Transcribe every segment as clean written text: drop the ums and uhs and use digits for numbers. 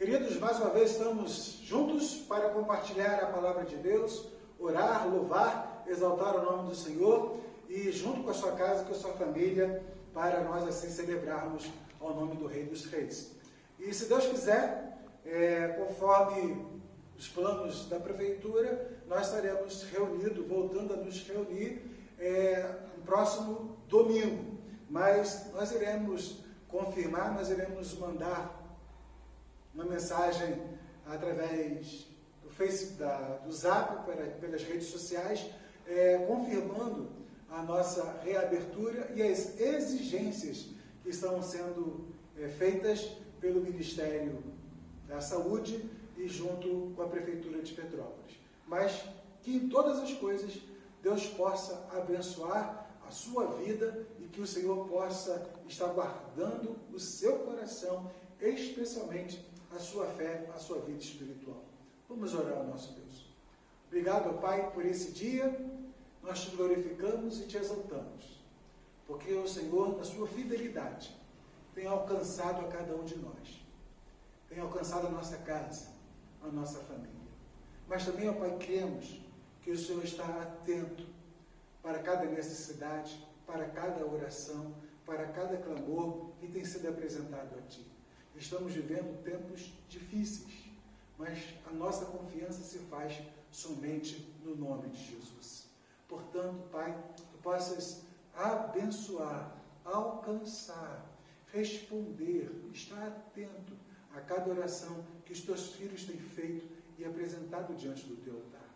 Queridos, mais uma vez estamos juntos para compartilhar a palavra de Deus, orar, louvar, exaltar o nome do Senhor e junto com a sua casa, com a sua família, para nós assim celebrarmos ao nome do Rei dos Reis. E se Deus quiser, conforme os planos da prefeitura, nós estaremos reunidos, voltando a nos reunir no próximo domingo. Mas nós iremos confirmar, nós iremos mandar uma mensagem através do Facebook, do Zap, pelas redes sociais, confirmando a nossa reabertura e as exigências que estão sendo feitas pelo Ministério da Saúde e junto com a Prefeitura de Petrópolis. Mas que em todas as coisas Deus possa abençoar a sua vida e que o Senhor possa estar guardando o seu coração, especialmente a sua fé, a sua vida espiritual. Vamos orar ao nosso Deus. Obrigado, Pai, por esse dia. Nós te glorificamos e te exaltamos, porque o Senhor, na sua fidelidade, tem alcançado a cada um de nós. Tem alcançado a nossa casa, a nossa família. Mas também, ó Pai, cremos que o Senhor está atento para cada necessidade, para cada oração, para cada clamor que tem sido apresentado a Ti. Estamos vivendo tempos difíceis, mas a nossa confiança se faz somente no nome de Jesus. Portanto, Pai, Tu possas abençoar, alcançar, responder, estar atento a cada oração que os Teus filhos têm feito e apresentado diante do Teu altar.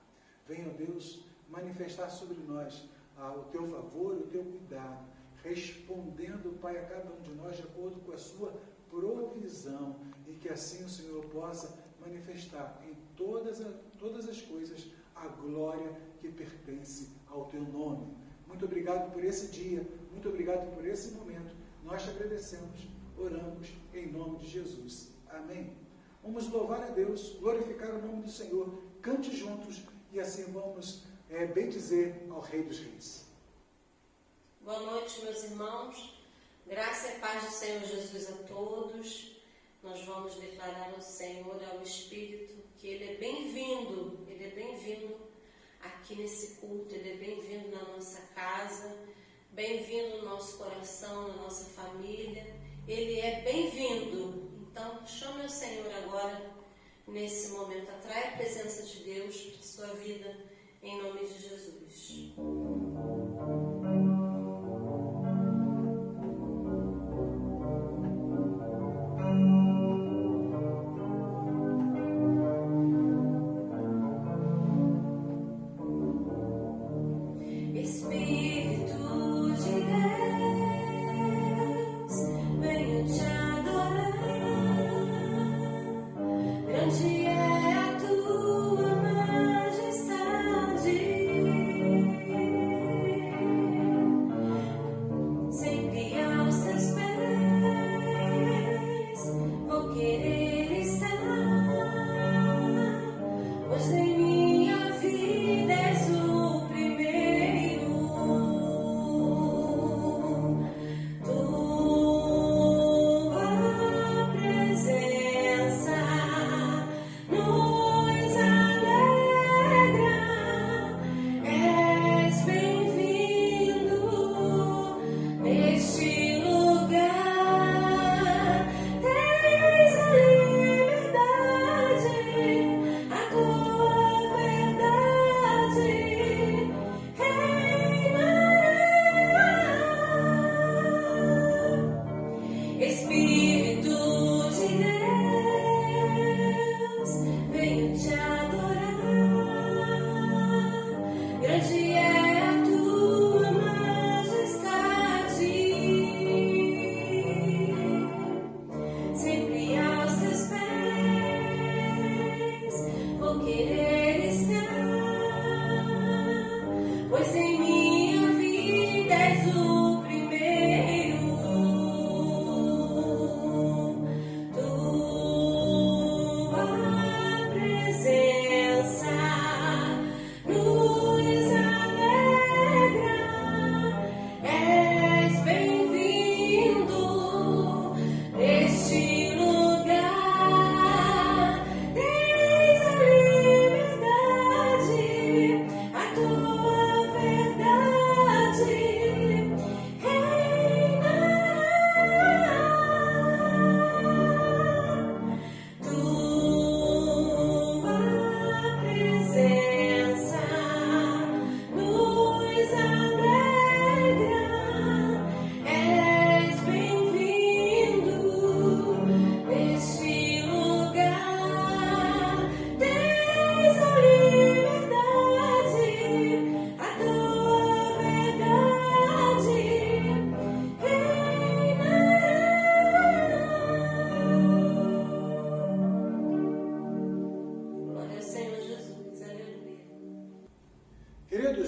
Venha, Deus, manifestar sobre nós o Teu favor, o Teu cuidado, respondendo, Pai, a cada um de nós de acordo com a Sua provisão, e que assim o Senhor possa manifestar em todas as coisas a glória que pertence ao Teu nome. Muito obrigado por esse dia, muito obrigado por esse momento. Nós te agradecemos, oramos em nome de Jesus. Amém. Vamos louvar a Deus, glorificar o nome do Senhor, cante juntos e assim vamos bendizer ao Rei dos Reis. Boa noite, meus irmãos. Graça e paz do Senhor Jesus a todos. Nós vamos declarar ao Senhor, ao Espírito, que Ele é bem-vindo. Ele é bem-vindo aqui nesse culto. Ele é bem-vindo na nossa casa, bem-vindo no nosso coração, na nossa família. Ele é bem-vindo. Então, chame o Senhor agora, nesse momento. Atrai a presença de Deus para a sua vida, em nome de Jesus. Grande é a tua majestade.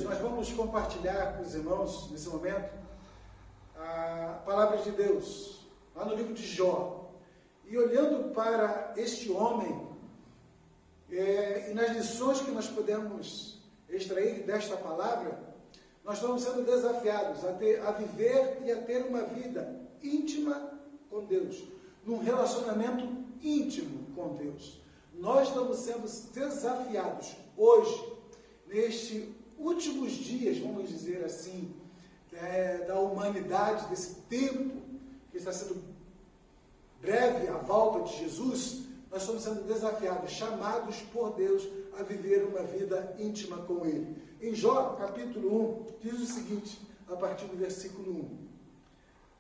nós vamos compartilhar com os irmãos, nesse momento, a palavra de Deus, lá no livro de Jó. E olhando para este homem, e nas lições que nós podemos extrair desta palavra, nós estamos sendo desafiados a viver e a ter uma vida íntima com Deus, num relacionamento íntimo com Deus. Nós estamos sendo desafiados hoje, nestes últimos dias, vamos dizer assim, da humanidade, desse tempo que está sendo breve, a volta de Jesus. Nós estamos sendo desafiados, chamados por Deus a viver uma vida íntima com Ele. Em Jó, capítulo 1, diz o seguinte, a partir do versículo 1.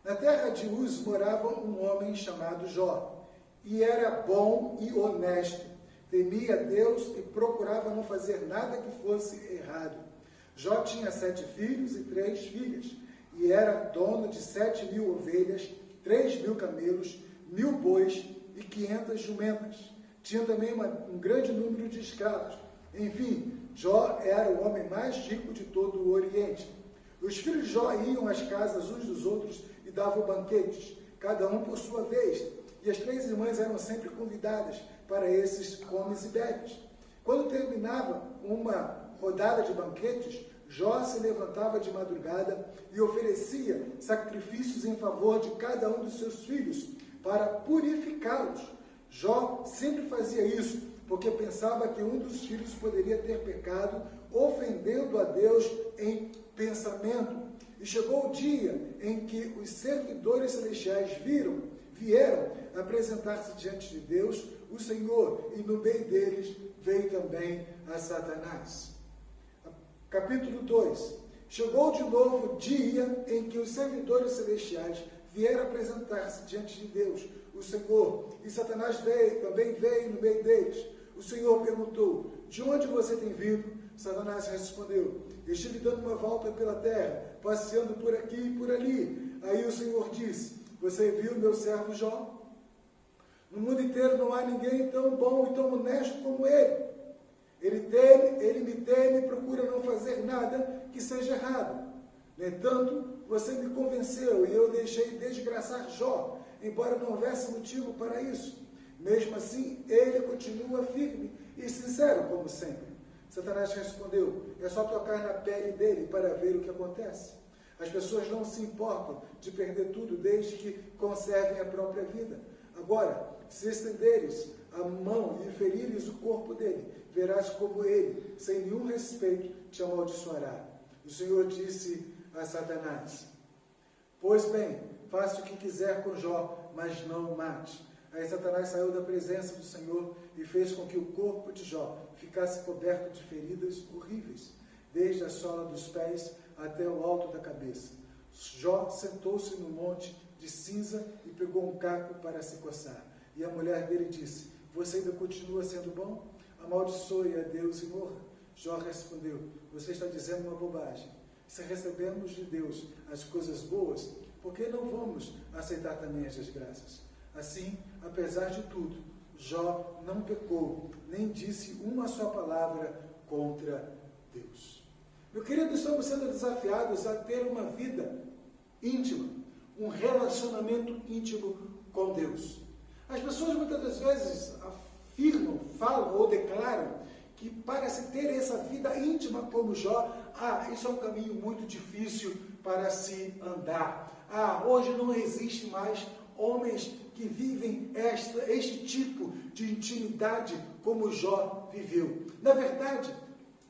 Na terra de Uz morava um homem chamado Jó, e era bom e honesto, temia Deus e procurava não fazer nada que fosse errado. Jó tinha 7 filhos e 3 filhas, e era dono de 7.000 ovelhas, 3.000 camelos, 1.000 bois e 500 jumentas. Tinha também um grande número de escravos. Enfim, Jó era o homem mais rico de todo o Oriente. Os filhos de Jó iam às casas uns dos outros e davam banquetes, cada um por sua vez, e as 3 irmãs eram sempre convidadas para esses comes e bebes. Quando terminava uma rodada de banquetes, Jó se levantava de madrugada e oferecia sacrifícios em favor de cada um dos seus filhos, para purificá-los. Jó sempre fazia isso, porque pensava que um dos filhos poderia ter pecado, ofendendo a Deus em pensamento. E chegou o dia em que os servidores celestiais vieram apresentar-se diante de Deus, o Senhor, e no meio deles veio também a Satanás. Capítulo 2. Chegou de novo o dia em que os servidores celestiais vieram apresentar-se diante de Deus, o Senhor, e Satanás também veio no meio deles. O Senhor perguntou: de onde você tem vindo? Satanás respondeu: estive dando uma volta pela terra, passeando por aqui e por ali. Aí o Senhor disse: você viu meu servo Jó? No mundo inteiro não há ninguém tão bom e tão honesto como ele. Ele me teme e procura não fazer nada que seja errado. No entanto, você me convenceu e eu deixei desgraçar Jó, embora não houvesse motivo para isso. Mesmo assim, ele continua firme e sincero, como sempre. Satanás respondeu: é só tocar na pele dele para ver o que acontece. As pessoas não se importam de perder tudo desde que conservem a própria vida. Agora, se estenderes a mão e ferires o corpo dele, verás como ele, sem nenhum respeito, te amaldiçoará. O Senhor disse a Satanás: pois bem, faça o que quiser com Jó, mas não o mate. Aí Satanás saiu da presença do Senhor e fez com que o corpo de Jó ficasse coberto de feridas horríveis, desde a sola dos pés até o alto da cabeça. Jó sentou-se no monte de cinza e pegou um caco para se coçar. E a mulher dele disse: você ainda continua sendo bom? Amaldiçoe a Deus e morra. Jó respondeu: você está dizendo uma bobagem. Se recebemos de Deus as coisas boas, por que não vamos aceitar também as desgraças? Assim, apesar de tudo, Jó não pecou, nem disse uma só palavra contra Deus. Meu querido, estamos sendo desafiados a ter uma vida íntima, um relacionamento íntimo com Deus. As pessoas muitas das vezes afirmam, falam ou declaram que para se ter essa vida íntima como Jó, isso é um caminho muito difícil para se andar. Hoje não existe mais homens que vivem este tipo de intimidade como Jó viveu. Na verdade,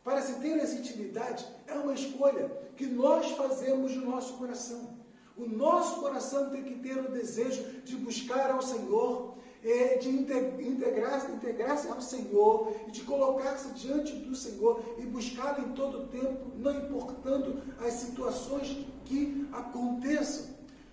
para se ter essa intimidade, é uma escolha que nós fazemos no nosso coração. O nosso coração tem que ter o desejo de buscar ao Senhor, de integrar-se ao Senhor, e de colocar-se diante do Senhor e buscá-lo em todo o tempo, não importando as situações que aconteçam.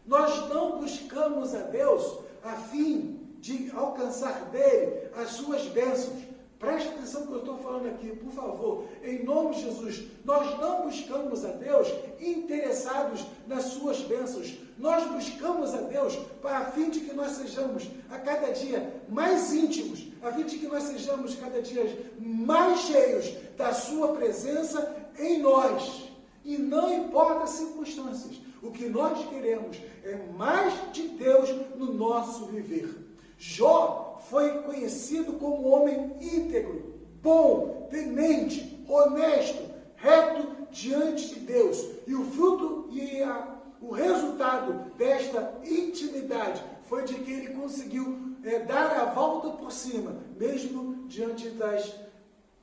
Nós não buscamos a Deus a fim de alcançar dele as suas bênçãos. Preste atenção no que eu estou falando aqui, por favor, em nome de Jesus. Nós não buscamos a Deus interessados nas suas bênçãos. Nós buscamos a Deus a fim de que nós sejamos a cada dia mais íntimos, a fim de que nós sejamos cada dia mais cheios da sua presença em nós. E não importa as circunstâncias. O que nós queremos é mais de Deus no nosso viver. Jó foi conhecido como homem íntegro, bom, temente, honesto, reto diante de Deus. E o fruto e o resultado desta intimidade foi de que ele conseguiu dar a volta por cima, mesmo diante das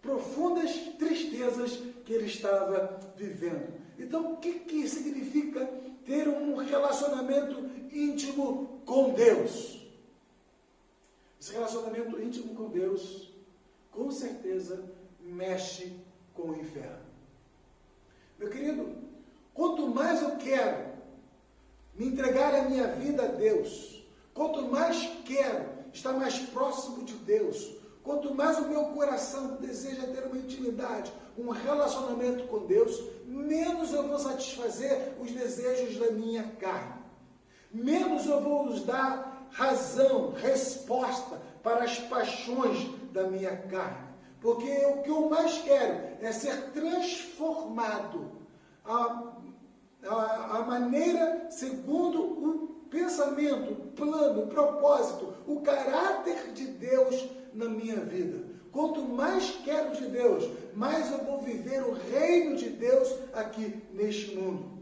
profundas tristezas que ele estava vivendo. Então, o que significa ter um relacionamento íntimo com Deus? Esse relacionamento íntimo com Deus, com certeza, mexe com o inferno. Meu querido, quanto mais eu quero me entregar a minha vida a Deus, quanto mais quero estar mais próximo de Deus, quanto mais o meu coração deseja ter uma intimidade, um relacionamento com Deus, menos eu vou satisfazer os desejos da minha carne. Menos eu vou nos dar razão, resposta para as paixões da minha carne. Porque o que eu mais quero é ser transformado a maneira segundo o pensamento, o plano, o propósito, o caráter de Deus na minha vida. Quanto mais quero de Deus, mais eu vou viver o reino de Deus aqui neste mundo.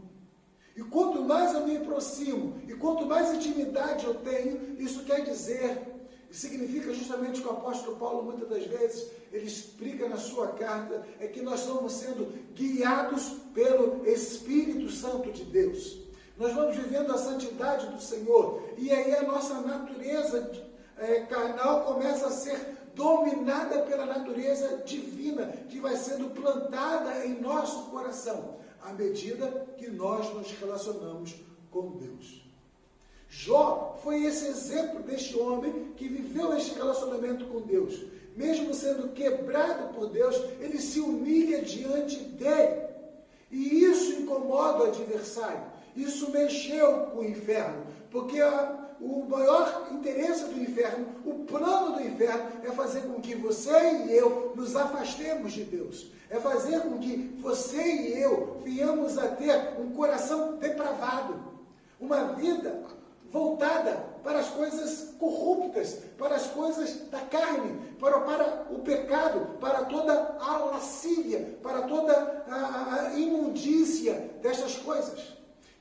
E quanto mais eu me aproximo, e quanto mais intimidade eu tenho, isso quer dizer, significa justamente o que o apóstolo Paulo, muitas das vezes, ele explica na sua carta, é que nós estamos sendo guiados pelo Espírito Santo de Deus. Nós vamos vivendo a santidade do Senhor, e aí a nossa natureza carnal começa a ser dominada pela natureza divina, que vai sendo plantada em nosso coração, à medida que nós nos relacionamos com Deus. Jó foi esse exemplo deste homem que viveu este relacionamento com Deus. Mesmo sendo quebrado por Deus, ele se humilha diante dele. E isso incomoda o adversário. Isso mexeu com o inferno. Porque o maior interesse do inferno, o plano do inferno, é fazer com que você e eu nos afastemos de Deus. É fazer com que você e eu venhamos a ter um coração depravado. Uma vida voltada para as coisas corruptas, para as coisas da carne, para o pecado, para toda a lascívia, para toda a imundícia destas coisas.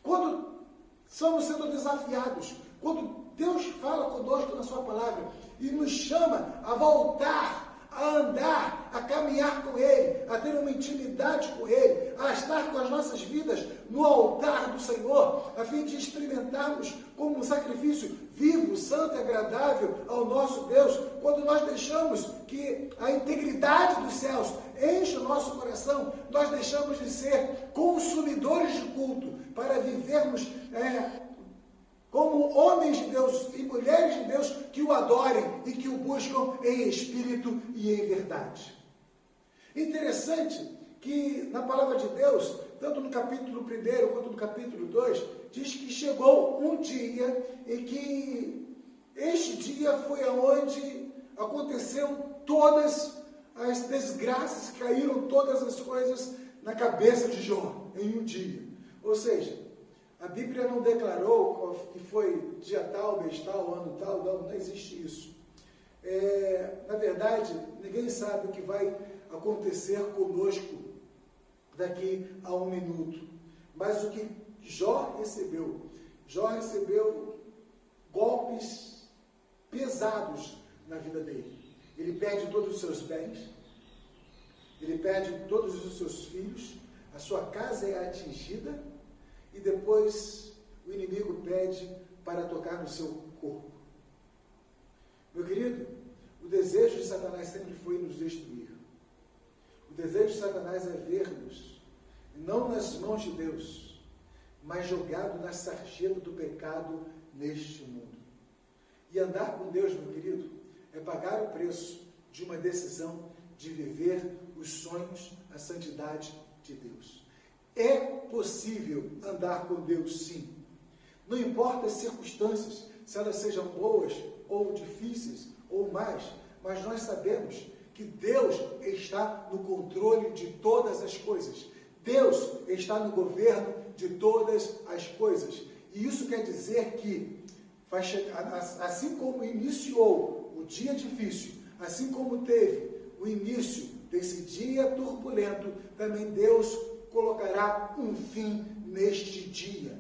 Quando somos sendo desafiados, quando Deus fala conosco na sua palavra e nos chama a voltar, a andar, a caminhar com Ele, a ter uma intimidade com Ele, a estar com as nossas vidas no altar do Senhor, a fim de experimentarmos como um sacrifício vivo, santo e agradável ao nosso Deus, quando nós deixamos que a integridade dos céus enche o nosso coração, nós deixamos de ser consumidores de culto para vivermos como homens de Deus e mulheres de Deus que o adorem e que o buscam em espírito e em verdade. Interessante que na palavra de Deus, tanto no capítulo 1 quanto no capítulo 2, diz que chegou um dia em que este dia foi aonde aconteceram todas as desgraças, caíram todas as coisas na cabeça de Jó, em um dia. Ou seja, a Bíblia não declarou que foi dia tal, mês tal, ano tal, não existe isso. Na verdade, ninguém sabe o que vai acontecer conosco daqui a um minuto. Mas o que Jó recebeu golpes pesados na vida dele. Ele perde todos os seus bens, ele perde todos os seus filhos, a sua casa é atingida, e depois o inimigo pede para tocar no seu corpo. Meu querido, o desejo de Satanás sempre foi nos destruir. O desejo de Satanás é ver-nos, não nas mãos de Deus, mas jogado na sarjeta do pecado neste mundo. E andar com Deus, meu querido, é pagar o preço de uma decisão de viver os sonhos, a santidade de Deus. É possível andar com Deus, sim. Não importa as circunstâncias, se elas sejam boas ou difíceis ou mais, mas nós sabemos que Deus está no controle de todas as coisas. Deus está no governo de todas as coisas. E isso quer dizer que vai chegar, assim como iniciou o dia difícil, assim como teve o início desse dia turbulento, também Deus colocará um fim neste dia.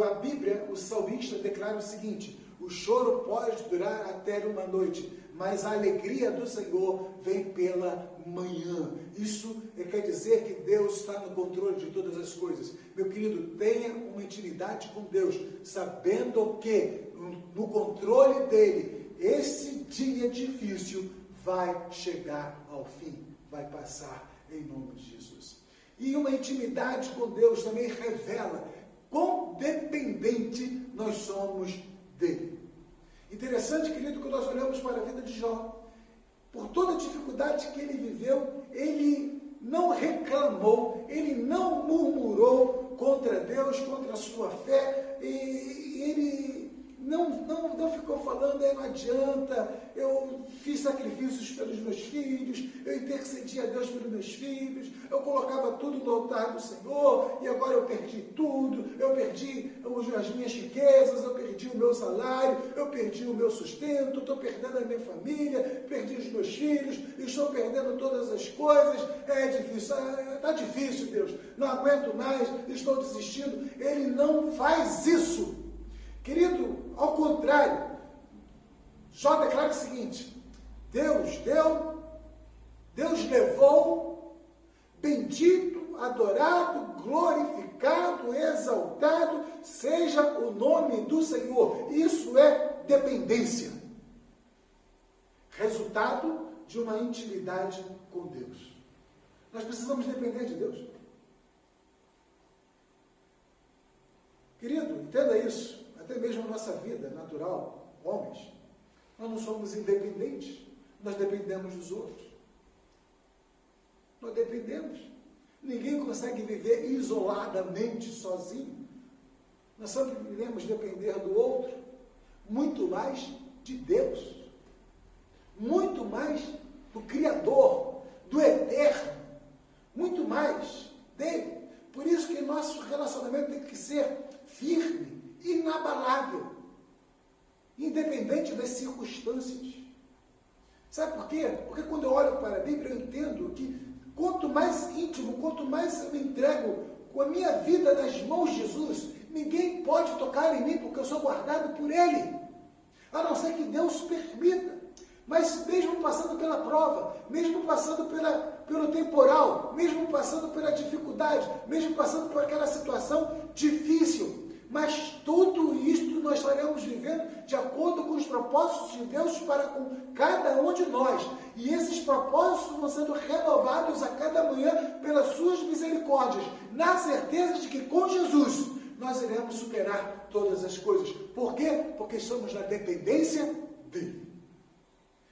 A Bíblia, o salmista declara o seguinte: o choro pode durar até uma noite, mas a alegria do Senhor vem pela manhã. Isso quer dizer que Deus está no controle de todas as coisas. Meu querido, tenha uma intimidade com Deus, sabendo que no controle dele, esse dia difícil vai chegar ao fim, vai passar em nome de Jesus. E uma intimidade com Deus também revela quão dependente nós somos dele. Interessante, querido, que nós olhamos para a vida de Jó. Por toda a dificuldade que ele viveu, ele não reclamou, ele não murmurou contra Deus, contra a sua fé, e ele não ficou falando, não adianta, eu fiz sacrifícios pelos meus filhos, eu intercedi a Deus pelos meus filhos, eu colocava tudo no altar do Senhor, e agora eu perdi tudo, eu perdi as minhas riquezas, eu perdi o meu salário, eu perdi o meu sustento, estou perdendo a minha família, perdi os meus filhos, estou perdendo todas as coisas, é difícil, está difícil, Deus, não aguento mais, estou desistindo. Ele não faz isso. Querido, ao contrário, Jó declara o seguinte: Deus deu, Deus levou, bendito, adorado, glorificado, exaltado seja o nome do Senhor. Isso é dependência, resultado de uma intimidade com Deus. Nós precisamos depender de Deus. Querido, entenda isso. Até mesmo a nossa vida natural, homens, nós não somos independentes, nós dependemos dos outros. Nós dependemos. Ninguém consegue viver isoladamente, sozinho. Nós sempre iremos depender do outro, muito mais de Deus, muito mais do Criador, do Eterno, muito mais dele. Por isso que nosso relacionamento tem que ser firme, inabalável, independente das circunstâncias. Sabe por quê? Porque quando eu olho para a Bíblia, eu entendo que quanto mais íntimo, quanto mais eu me entrego com a minha vida nas mãos de Jesus, ninguém pode tocar em mim, porque eu sou guardado por Ele, a não ser que Deus permita. Mas mesmo passando pela prova, mesmo passando pelo temporal, mesmo passando pela dificuldade, mesmo passando por aquela situação difícil, mas tudo isto nós estaremos vivendo de acordo com os propósitos de Deus para com cada um de nós. E esses propósitos vão sendo renovados a cada manhã pelas suas misericórdias, na certeza de que com Jesus nós iremos superar todas as coisas. Por quê? Porque estamos na dependência dele.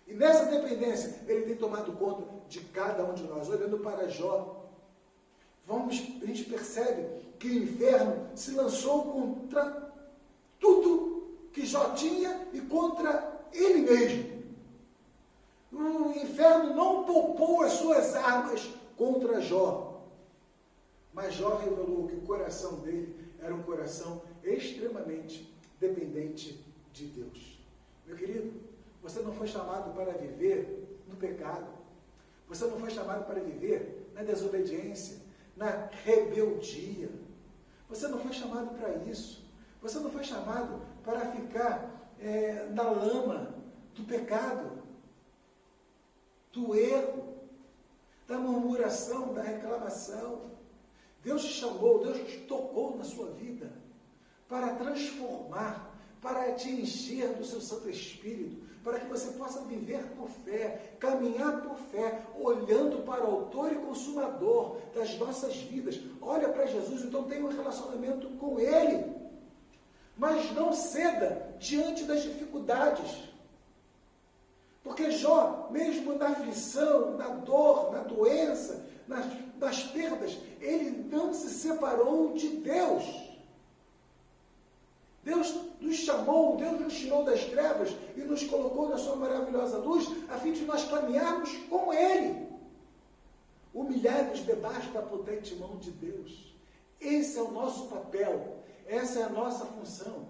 E nessa dependência, ele tem tomado conta de cada um de nós. Olhando para Jó, a gente percebe que o inferno se lançou contra tudo que Jó tinha e contra ele mesmo. O inferno não poupou as suas armas contra Jó. Mas Jó revelou que o coração dele era um coração extremamente dependente de Deus. Meu querido, você não foi chamado para viver no pecado. Você não foi chamado para viver na desobediência, na rebeldia. Você não foi chamado para isso. Você não foi chamado para ficar na lama do pecado, do erro, da murmuração, da reclamação. Deus te chamou, Deus te tocou na sua vida para transformar, para te encher do seu Santo Espírito, para que você possa viver por fé, caminhar por fé, olhando para o autor e consumador das nossas vidas. Olha para Jesus, então tenha um relacionamento com Ele. Mas não ceda diante das dificuldades. Porque Jó, mesmo na aflição, na dor, na doença, nas perdas, ele não se separou de Deus. Deus nos chamou, Deus nos tirou das trevas e nos colocou na sua maravilhosa luz, a fim de nós caminharmos com Ele. humilhai-vos debaixo da potente mão de Deus. Esse é o nosso papel, essa é a nossa função.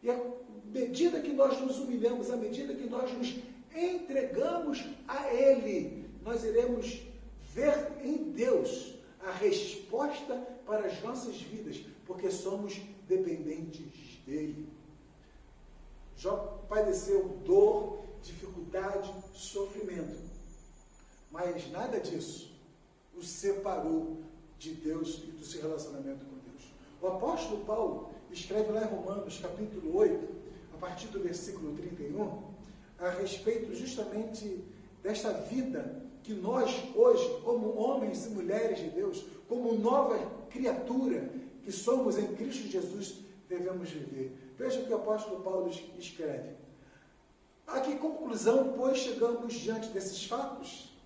E à medida que nós nos humilhamos, à medida que nós nos entregamos a Ele, nós iremos ver em Deus a resposta para as nossas vidas, porque somos dependentes dEle. Jó padeceu dor, dificuldade, sofrimento, mas nada disso o separou de Deus e do seu relacionamento com Deus. O apóstolo Paulo escreve lá em Romanos, capítulo 8, a partir do versículo 31, a respeito justamente desta vida que nós hoje, como homens e mulheres de Deus, como nova criatura que somos em Cristo Jesus, devemos viver. Veja o que o apóstolo Paulo escreve. A que conclusão, pois, chegamos diante desses fatos?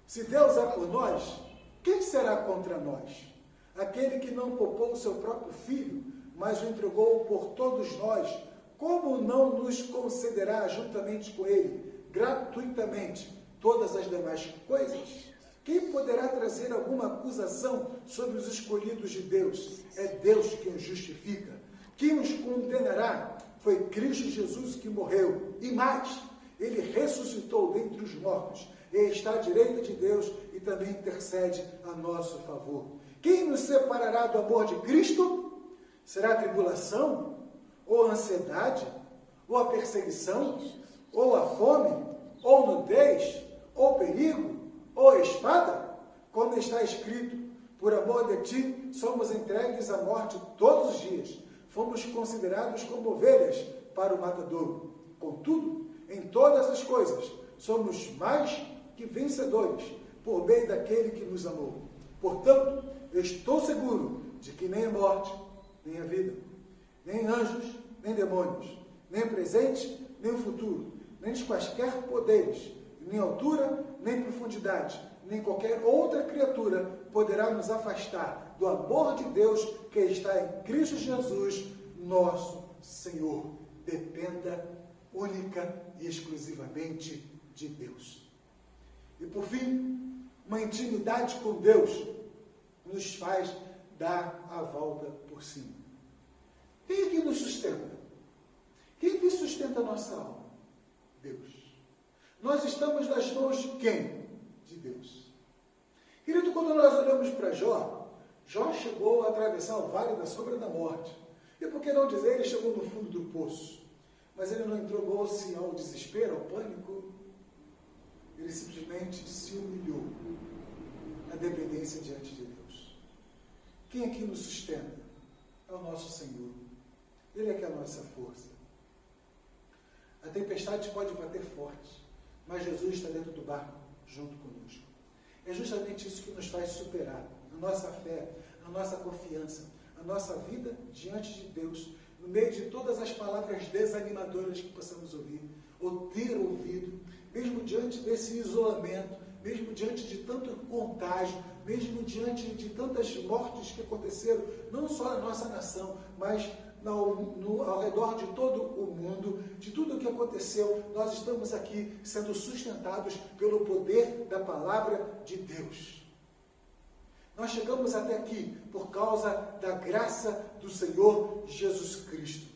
Se Deus é por nós, quem será contra nós? Aquele que não poupou o seu próprio filho, mas o entregou por todos nós, como não nos concederá juntamente com ele, gratuitamente, todas as demais coisas? Quem poderá trazer alguma acusação sobre os escolhidos de Deus? É Deus quem os justifica. Quem os condenará? Foi Cristo Jesus que morreu. E mais, ele ressuscitou dentre os mortos, e está à direita de Deus e também intercede a nosso favor. Quem nos separará do amor de Cristo? Será a tribulação? Ou a ansiedade? Ou a perseguição? Ou a fome? Ou nudez? Ou perigo? Ou a espada? Como está escrito, por amor de ti somos entregues à morte todos os dias. Fomos considerados como ovelhas para o matadouro. Contudo, em todas as coisas, somos mais que vencedores, por meio daquele que nos amou. Portanto, eu estou seguro de que nem a morte, nem a vida, nem anjos, nem demônios, nem o presente, nem o futuro, nem os quaisquer poderes, nem altura, nem profundidade, nem qualquer outra criatura poderá nos afastar do amor de Deus que está em Cristo Jesus, nosso Senhor. Dependa única e exclusivamente de Deus. E por fim, uma intimidade com Deus nos faz dar a volta por cima. Quem é que nos sustenta? Quem é que sustenta a nossa alma? Deus. Nós estamos nas mãos de quem? De Deus. Querido, quando nós olhamos para Jó, Jó chegou a atravessar o vale da sombra da morte. E por que não dizer, ele chegou no fundo do poço. Mas ele não entregou-se ao desespero, ao pânico. Ele simplesmente se humilhou na dependência diante de Deus. Quem aqui nos sustenta? É o nosso Senhor. Ele é que é a nossa força. A tempestade pode bater forte, mas Jesus está dentro do barco, junto conosco. É justamente isso que nos faz superar a nossa fé, a nossa confiança, a nossa vida diante de Deus, no meio de todas as palavras desanimadoras que possamos ouvir, ou ter ouvido, mesmo diante desse isolamento, mesmo diante de tanto contágio, mesmo diante de tantas mortes que aconteceram, não só na nossa nação, mas ao redor de todo o mundo, de tudo o que aconteceu, nós estamos aqui sendo sustentados pelo poder da palavra de Deus. Nós chegamos até aqui por causa da graça do Senhor Jesus Cristo.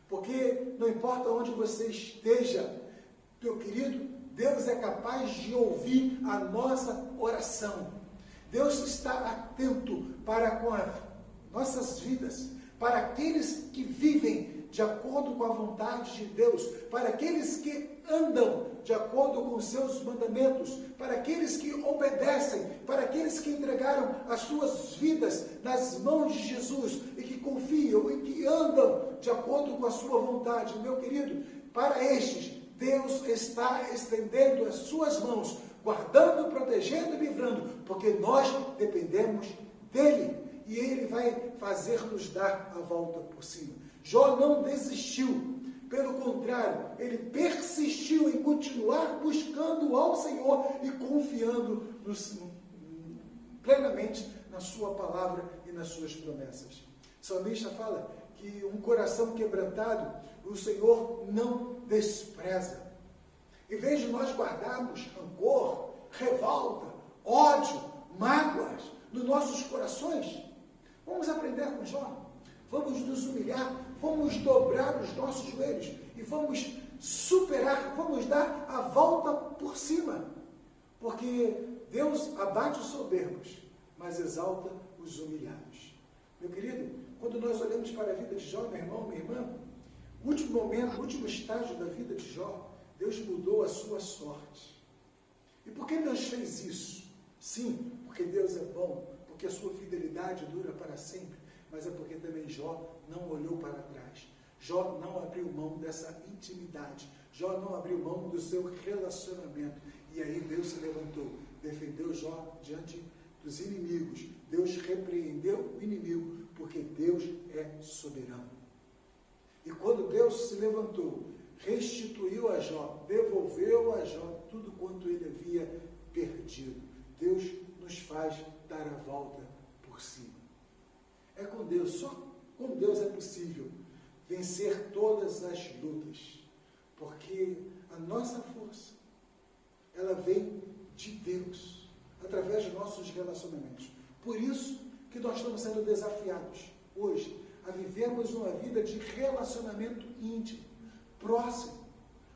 Porque não importa onde você esteja, meu querido, Deus é capaz de ouvir a nossa oração. Deus está atento para com as nossas vidas, para aqueles que vivem de acordo com a vontade de Deus, para aqueles que andam de acordo com os seus mandamentos, para aqueles que obedecem, para aqueles que entregaram as suas vidas nas mãos de Jesus e que confiam e que andam de acordo com a sua vontade. Meu querido, para estes, Deus está estendendo as suas mãos, guardando, protegendo e livrando, porque nós dependemos dEle. E Ele vai fazer-nos dar a volta por cima. Jó não desistiu. Pelo contrário, ele persistiu em continuar buscando ao Senhor e confiando plenamente na sua palavra e nas suas promessas. O salmista fala que um coração quebrantado, o Senhor não despreza. Em vez de nós guardarmos rancor, revolta, ódio, mágoas nos nossos corações? Vamos aprender com Jó. Vamos nos humilhar, vamos dobrar os nossos joelhos e vamos superar, vamos dar a volta por cima. Porque Deus abate os soberbos, mas exalta os humilhados. Meu querido, quando nós olhamos para a vida de Jó, meu irmão, minha irmã, o último momento, o último estágio da vida de Jó, Deus mudou a sua sorte. E por que Deus fez isso? Sim, porque Deus é bom, porque a sua fidelidade dura para sempre, mas é porque também Jó não olhou para trás. Jó não abriu mão dessa intimidade. Jó não abriu mão do seu relacionamento. E aí Deus se levantou, defendeu Jó diante dos inimigos. Deus repreendeu o inimigo, porque Deus é soberano. E quando Deus se levantou, restituiu a Jó, devolveu a Jó tudo quanto ele havia perdido. Deus nos faz dar a volta por cima. É com Deus, só com Deus é possível vencer todas as lutas, porque a nossa força, ela vem de Deus, através de nossos relacionamentos. Por isso que nós estamos sendo desafiados hoje a vivermos uma vida de relacionamento íntimo, próximo,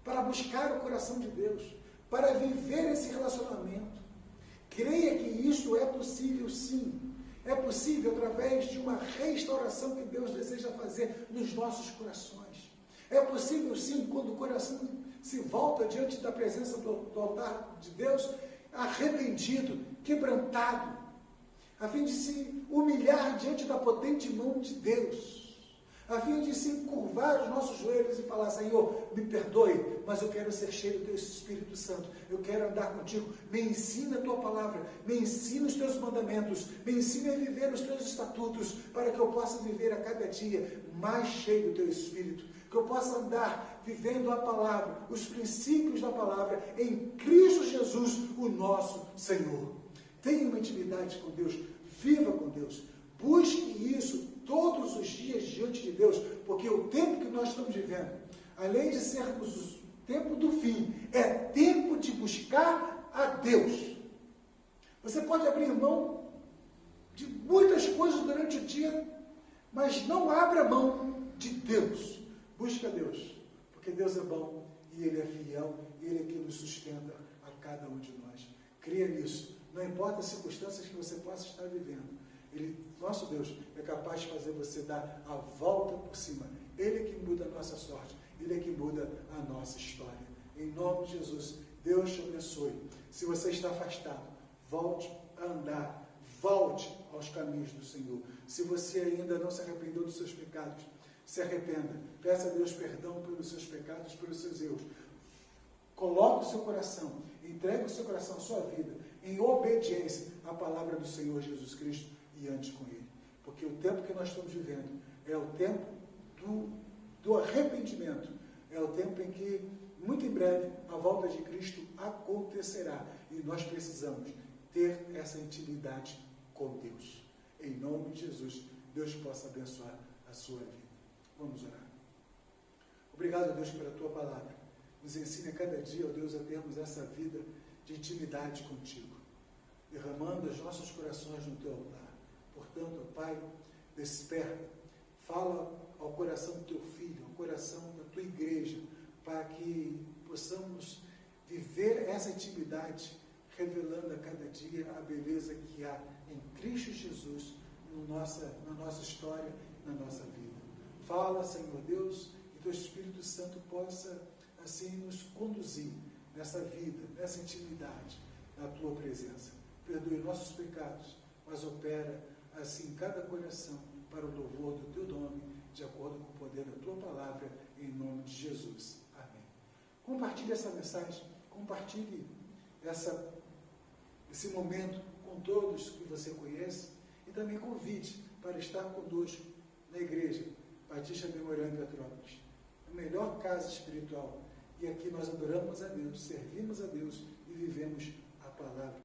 para buscar o coração de Deus, para viver esse relacionamento. Creia que isso é possível, sim. É possível através de uma restauração que Deus deseja fazer nos nossos corações. É possível, sim, quando o coração se volta diante da presença do altar de Deus, arrependido, quebrantado, a fim de se humilhar diante da potente mão de Deus, a fim de se encurvar os nossos joelhos e falar: Senhor, me perdoe, mas eu quero ser cheio do Teu Espírito Santo, eu quero andar contigo, me ensina a Tua palavra, me ensina os Teus mandamentos, me ensina a viver os Teus estatutos, para que eu possa viver a cada dia mais cheio do Teu Espírito, que eu possa andar vivendo a palavra, os princípios da palavra, em Cristo Jesus, o nosso Senhor. Tenha uma intimidade com Deus, viva com Deus, busque isso todos os dias diante de Deus, porque o tempo que nós estamos vivendo, além de sermos o tempo do fim, é tempo de buscar a Deus. Você pode abrir mão de muitas coisas durante o dia, mas não abra mão de Deus. Busque a Deus, porque Deus é bom e Ele é fiel, e Ele é que nos sustenta a cada um de nós. Creia nisso, não importa as circunstâncias que você possa estar vivendo. Ele, nosso Deus, é capaz de fazer você dar a volta por cima. Ele é que muda a nossa sorte, Ele é que muda a nossa história. Em nome de Jesus, Deus te abençoe. Se você está afastado, volte a andar, volte aos caminhos do Senhor. Se você ainda não se arrependeu dos seus pecados, se arrependa, peça a Deus perdão pelos seus pecados, pelos seus erros. Coloque o seu coração, entregue o seu coração, a sua vida, em obediência à palavra do Senhor Jesus Cristo e ande com Ele. Porque o tempo que nós estamos vivendo é o tempo do arrependimento, é o tempo em que, muito em breve, a volta de Cristo acontecerá e nós precisamos ter essa intimidade com Deus. Em nome de Jesus, Deus possa abençoar a sua vida. Vamos orar. Obrigado, Deus, pela Tua palavra. Nos ensine a cada dia, ó Deus, a termos essa vida de intimidade contigo, derramando os nossos corações no Teu altar. Portanto, ó Pai, desperta, fala ao coração do Teu Filho, ao coração da Tua igreja, para que possamos viver essa intimidade, revelando a cada dia a beleza que há em Cristo Jesus, na nossa história, na nossa vida. Fala, Senhor Deus, que Teu Espírito Santo possa, assim, nos conduzir nessa vida, nessa intimidade, na Tua presença. Perdoe nossos pecados, mas opera, assim, cada coração para o louvor do Teu nome, de acordo com o poder da Tua palavra, em nome de Jesus. Amém. Compartilhe essa mensagem, compartilhe esse momento com todos que você conhece e também convide para estar conosco na igreja Batista Memorial em Petrópolis, a melhor casa espiritual. E aqui nós adoramos a Deus, servimos a Deus e vivemos a palavra.